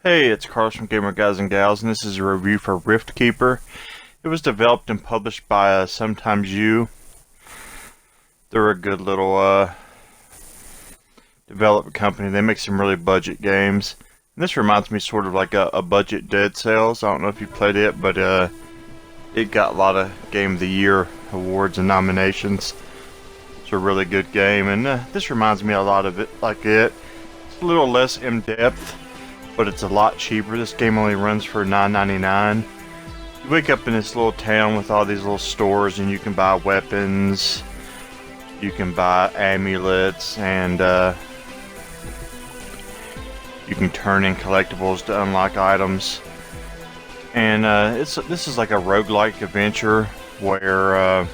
Hey, it's Carlos from Gamer Guys and Gals, and this is a review for Rift Keeper. It was developed and published by Sometimes You. They're a good little development company. They make some really budget games. And this reminds me sort of like a budget Dead Cells. I don't know if you played it, but it got a lot of Game of the Year awards and nominations. It's a really good game, and this reminds me a lot of it. It's a little less in-depth, but it's a lot cheaper. This game only runs for $9.99. You wake up in this little town with all these little stores, and you can buy weapons, you can buy amulets, and you can turn in collectibles to unlock items. And this is like a roguelike adventure where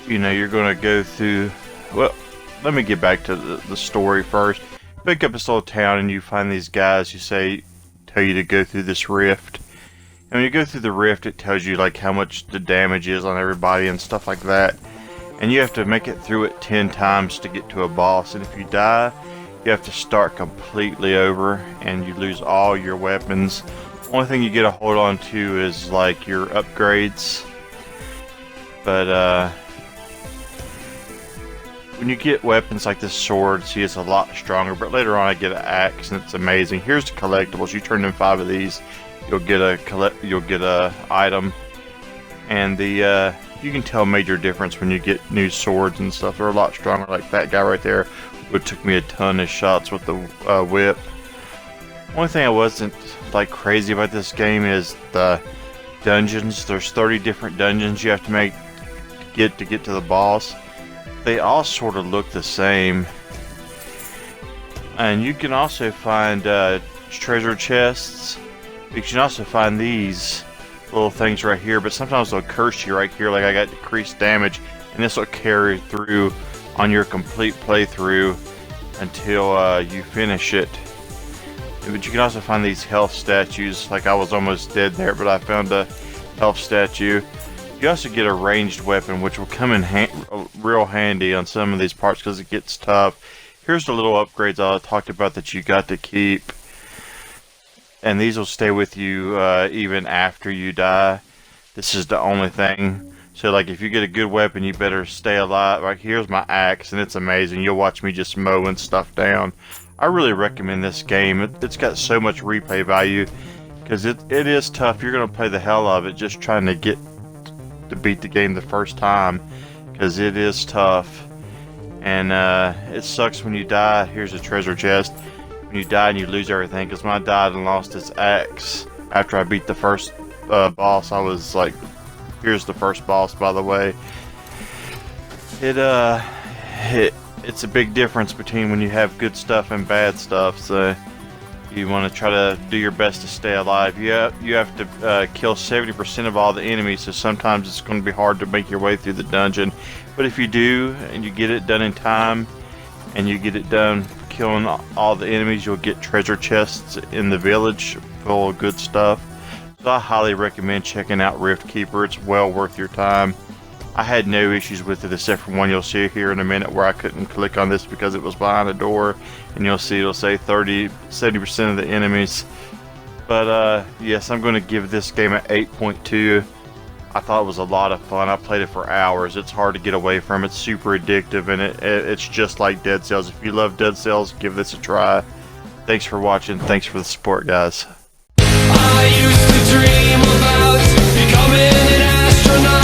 you're going to go through. Well, let me get back to the story first. Pick up this little town and you find these guys who tell you to go through this rift. And when you go through the rift, it tells you like how much the damage is on everybody and stuff like that. And you have to make it through it 10 times to get to a boss. And if you die, you have to start completely over and you lose all your weapons. Only thing you get a hold on to is like your upgrades. But when you get weapons like this sword, see, it's a lot stronger, but later on I get an axe and it's amazing. Here's the collectibles. You turn in 5 of these, you'll get a item, and you can tell a major difference when you get new swords and stuff. They're a lot stronger. Like that guy right there, it took me a ton of shots with the whip. Only thing I wasn't like crazy about this game is the dungeons. There's 30 different dungeons you have to get to the boss. They all sort of look the same, and you can also find treasure chests. You can also find these little things right here, but sometimes they'll curse you right here, like I got decreased damage, and this will carry through on your complete playthrough until you finish it. But you can also find these health statues. Like I was almost dead there, but I found a health statue. You also get a ranged weapon, which will come in real handy on some of these parts because it gets tough. Here's the little upgrades I talked about that you got to keep, and these will stay with you even after you die. This is the only thing. So like if you get a good weapon, you better stay alive. Like here's my axe, and it's amazing. You'll watch me just mowing stuff down. I really recommend this game. It's got so much replay value because it is tough. You're going to play the hell out of it just trying to beat the game the first time, because it is tough, and it sucks when you die. Here's a treasure chest. When you die and you lose everything, because when I died and lost this axe after I beat the first boss, I was like, here's the first boss, by the way. It's a big difference between when you have good stuff and bad stuff, so you want to try to do your best to stay alive. You have to kill 70% of all the enemies, so sometimes it's going to be hard to make your way through the dungeon. But if you do, and you get it done in time, and you get it done killing all the enemies, you'll get treasure chests in the village full of good stuff. So I highly recommend checking out Rift Keeper. It's well worth your time. I had no issues with it except for one you'll see here in a minute where I couldn't click on this because it was behind a door, and you'll see it'll say 70% of the enemies. But yes, I'm going to give this game an 8.2. I thought it was a lot of fun. I played it for hours. It's hard to get away from. It's super addictive, and it's just like Dead Cells. If you love Dead Cells, give this a try. Thanks for watching. Thanks for the support, guys. I used to dream about becoming an astronaut.